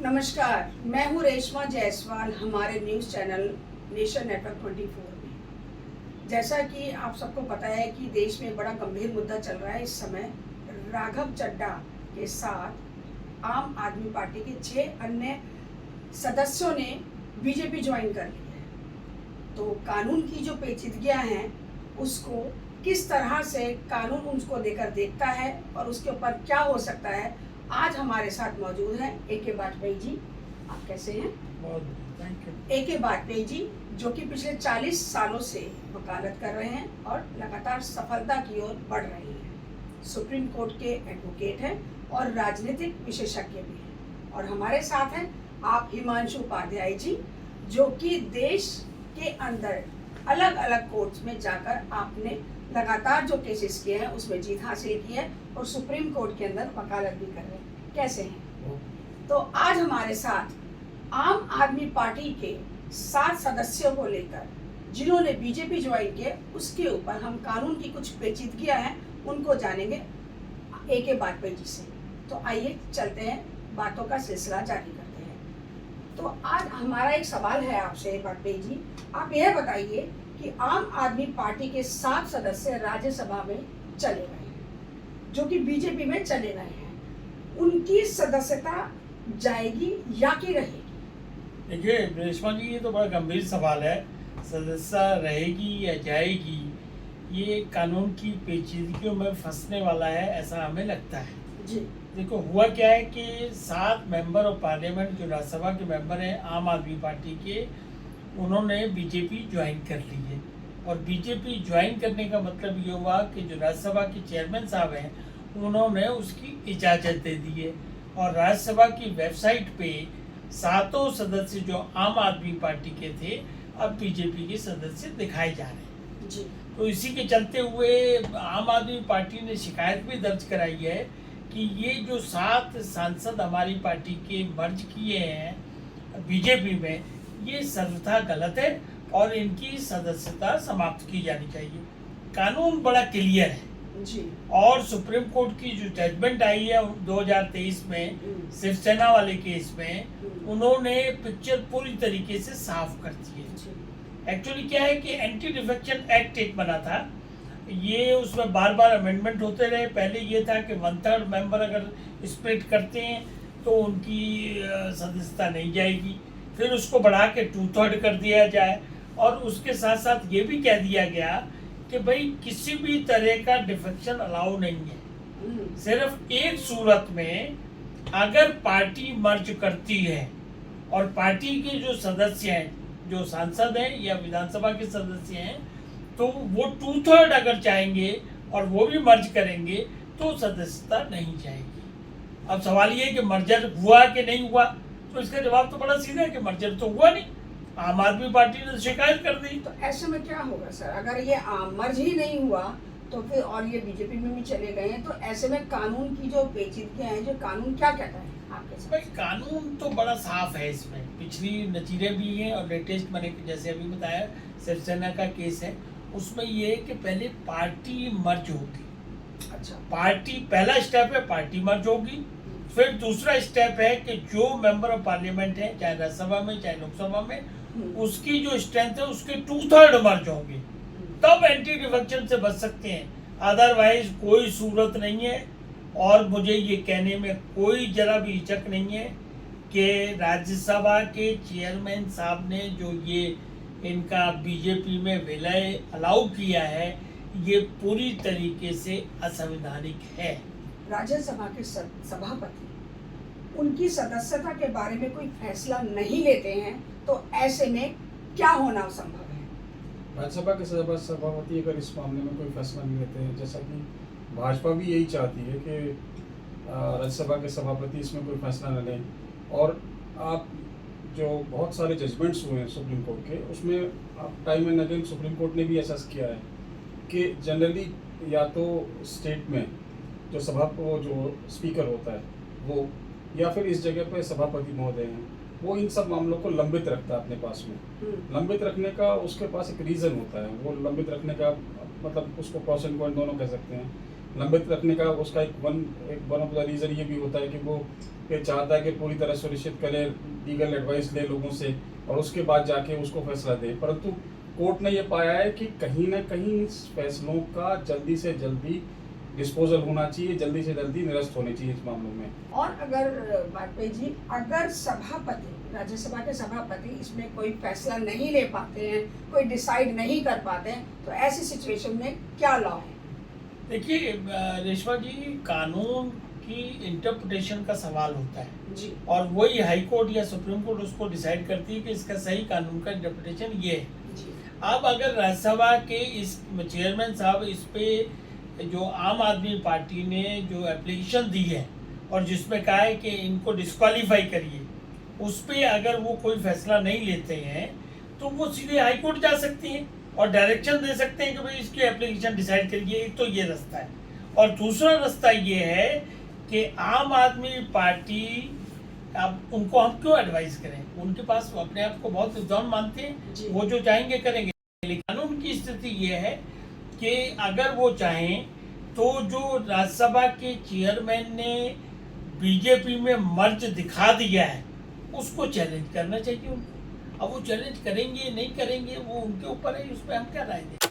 नमस्कार, मैं हूँ रेशमा जायसवाल हमारे न्यूज़ चैनल नेशन नेटवर्क 24 में। जैसा कि आप सबको पता है कि देश में बड़ा गंभीर मुद्दा चल रहा है इस समय। राघव चड्ढा के साथ आम आदमी पार्टी के 6 अन्य सदस्यों ने बीजेपी ज्वाइन कर ली है। तो कानून की जो पेचीदगियाँ हैं उसको किस तरह से कानून उनको लेकर देखता है और उसके ऊपर क्या हो सकता है, आज हमारे साथ मौजूद हैं A.K. वाजपेयी जी। आप कैसे हैं? Thank you. A.K. Vajpayee ji जो कि पिछले 40 सालों से वकालत कर रहे हैं और लगातार सफलता की ओर बढ़ रही हैं। सुप्रीम कोर्ट के एडवोकेट हैं और राजनीतिक विशेषज्ञ भी हैं। और हमारे साथ हैं आप हिमांशु उपाध्याय जी जो कि देश के अंदर अलग अलग कोर्ट्स में जाकर आपने लगातार जो केसेस किए हैं उसमें जीत हासिल की है और सुप्रीम कोर्ट के अंदर वकालत भी कर रहे हैं। कैसे हैं? तो आज हमारे साथ आम आदमी पार्टी के 7 सदस्यों को लेकर जिन्होंने बीजेपी ज्वाइन किया उसके ऊपर हम कानून की कुछ पेचीदगियां हैं उनको जानेंगे A.K. वाजपेयी जी से। तो आइए चलते हैं, बातों का सिलसिला जारी करते हैं। तो आज हमारा एक सवाल है आपसे वाजपेयी जी, आप यह बताइए कि आम आदमी पार्टी के 7 सदस्य राज्यसभा में चले गए हैं, जो कि बीजेपी में चले गए हैं, उनकी सदस्यता जाएगी या कि रहेगी? देखिए रेशमा जी, ये तो बड़ा गंभीर सवाल है। सदस्यता रहेगी या जाएगी, ये कानून की पेचीदगियों में फंसने वाला है, ऐसा हमें लगता है जी। देखो, हुआ क्या है कि 7 मेंबर ऑफ पार्लियामेंट जो राज्यसभा के मेंबर हैं आम आदमी पार्टी के, उन्होंने बीजेपी ज्वाइन कर ली है। और बीजेपी ज्वाइन करने का मतलब ये हुआ कि जो राज्यसभा के चेयरमैन साहब हैं उन्होंने उसकी इजाज़त दे दी है। और राज्यसभा की वेबसाइट पे 7 सदस्य जो आम आदमी पार्टी के थे अब बीजेपी के सदस्य दिखाए जा रहे हैं जी। तो इसी के चलते हुए आम आदमी पार्टी ने शिकायत भी दर्ज कराई है कि ये जो 7 सांसद हमारी पार्टी के मर्ज किए हैं बीजेपी में, ये सर्वथा गलत है और इनकी सदस्यता समाप्त की जानी चाहिए। कानून बड़ा क्लियर है जी। और सुप्रीम कोर्ट की जो जजमेंट आई है 2023 में शिवसेना वाले केस में, उन्होंने पिक्चर पूरी तरीके से साफ कर दी है। एक्चुअली क्या है कि एंटी डिफेक्शन एक्ट एक बना था, ये उसमें बार बार अमेंडमेंट होते रहे। पहले ये था कि 1/3 मेंबर अगर स्प्लिट करते हैं तो उनकी सदस्यता नहीं जाएगी, फिर उसको बढ़ा के 2/3 कर दिया जाए। और उसके साथ साथ ये भी कह दिया गया कि भाई किसी भी तरह का डिफेक्शन अलाउ नहीं है। सिर्फ एक सूरत में, अगर पार्टी मर्ज करती है और पार्टी के जो सदस्य हैं, जो सांसद हैं या विधानसभा के सदस्य हैं, तो वो 2/3 अगर चाहेंगे और वो भी मर्ज करेंगे तो सदस्यता नहीं जाएगी। अब सवाल ये है कि मर्जर हुआ कि नहीं हुआ, तो इसका जवाब तो बड़ा सीधा है कि मर्जर तो हुआ नहीं। आम आदमी पार्टी ने शिकायत कर दी। तो ऐसे में क्या होगा सर, अगर ये मर्ज ही नहीं हुआ तो फिर, और ये बीजेपी में भी चले गए हैं, तो ऐसे में कानून की जो पेचीदगियां हैं, जो कानून क्या कहता है आपके साथ? भाई कानून तो बड़ा साफ है, इसमें पिछली नतीजे भी हैं और लेटेस्ट मैंने जैसे अभी बताया शिवसेना का केस है, उसमें ये है कि पहले पार्टी मर्ज होगी। अच्छा। पार्टी पहला स्टेप है, पार्टी मर्ज होगी। फिर दूसरा स्टेप है कि जो मेंबर ऑफ पार्लियामेंट है, चाहे राज्यसभा में चाहे लोकसभा में, उसकी जो स्ट्रेंथ है उसके 2/3 मर्ज होंगे, तब एंटी डिफेक्शन से बच सकते हैं। अदरवाइज कोई सूरत नहीं है। और मुझे ये कहने में कोई जरा भी हिचक नहीं है कि राज्यसभा के चेयरमैन साहब ने जो ये इनका बीजेपी में विलय अलाउ किया है, ये पूरी तरीके से असंवैधानिक है। राज्यसभा के सभापति उनकी सदस्यता के बारे में कोई फैसला नहीं लेते हैं, तो ऐसे में क्या होना संभव है? राज्यसभा के सभापति अगर इस मामले में कोई फैसला नहीं लेते हैं, जैसा कि भाजपा भी यही चाहती है कि राज्यसभा के सभापति इसमें कोई फैसला न लें। और आप जो बहुत सारे जजमेंट्स हुए हैं सुप्रीम कोर्ट के, उसमें आप time and again supreme court ने भी एहसास किया है कि जनरली या तो स्टेट में जो जो स्पीकर होता है वो, या फिर इस जगह पे सभापति महोदय हैं, वो इन सब मामलों को लंबित रखता है अपने पास में। लंबित रखने का उसके पास एक रीज़न होता है। वो लंबित रखने का मतलब उसको प्रोस एंड कॉन दोनों कह सकते हैं लंबित रखने का उसका एक वन ऑफ द रीज़न ये भी होता है कि वो ये चाहता है कि पूरी तरह सुनिश्चित करे, लीगल एडवाइस ले लोगों से और उसके बाद जाके उसको फैसला दे। परंतु कोर्ट ने ये पाया है कि कहीं ना कहीं इस फैसलों का जल्दी से जल्दी डिस्पोजल होना चाहिए, जल्दी से जल्दी निरस्त होने चाहिए इस मामलों में। और अगर वाजपेयी जी, अगर सभापति, राज्यसभा के सभापति इसमें कोई फैसला नहीं ले पाते हैं, कोई डिसाइड नहीं कर पाते हैं, तो ऐसी सिचुएशन में क्या लॉ है? देखिए रेशमा जी, कानून की इंटरप्रिटेशन का सवाल होता है जी और वही हाई कोर्ट या सुप्रीम कोर्ट उसको डिसाइड करती है कि इसका सही कानून का इंटरप्रिटेशन ये है। जी अब अगर राज्यसभा के इस चेयरमैन साहब इस पे जो आम आदमी पार्टी ने जो एप्लीकेशन दी है और जिसमें कहा है कि इनको डिस्क्वालीफाई करिए, उस पे अगर वो कोई फैसला नहीं लेते हैं तो वो सीधे हाई कोर्ट जा सकती हैं और डायरेक्शन दे सकते हैं कि भाई इसकी एप्लीकेशन डिसाइड करिए। एक तो ये रास्ता है और दूसरा रास्ता ये है कि आम आदमी पार्टी, अब उनको हम क्यों एडवाइस करें, उनके पास अपने आप को बहुत विद्वान मानते जी। हैं, वो जो चाहेंगे करेंगे। लेकिन कानून की स्थिति ये है कि अगर वो चाहें तो जो राज्यसभा के चेयरमैन ने बीजेपी में मर्ज दिखा दिया है उसको चैलेंज करना चाहिए उनको। अब वो चैलेंज करेंगे नहीं करेंगे वो उनके ऊपर है, उस पर हम क्या राय दें।